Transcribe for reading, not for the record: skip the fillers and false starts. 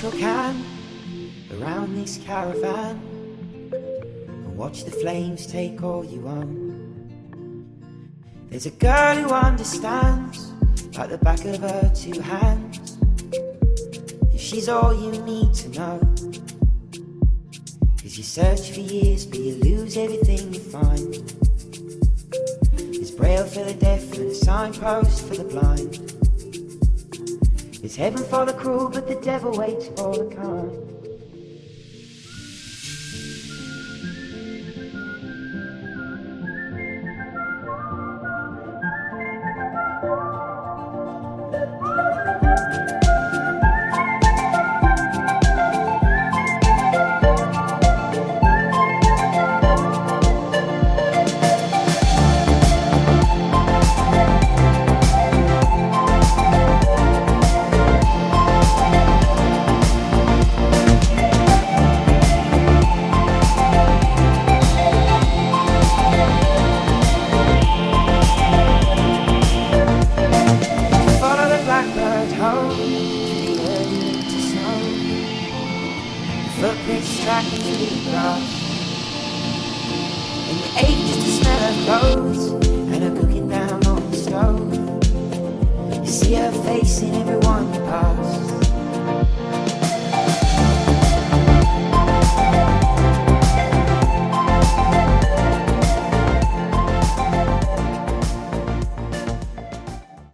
little can around this caravan and watch the flames take all you own. There's a girl who understands like the back of her two hands. If she's all you need to know, 'cause you search for years but you lose everything you find. There's braille for the deaf and a signpost for the blind. There's heaven for the cruel but the devil waits for the kind. Footprints tracking through the grass, and the ache just to smell her clothes and her cooking down on the stove. You see her face in every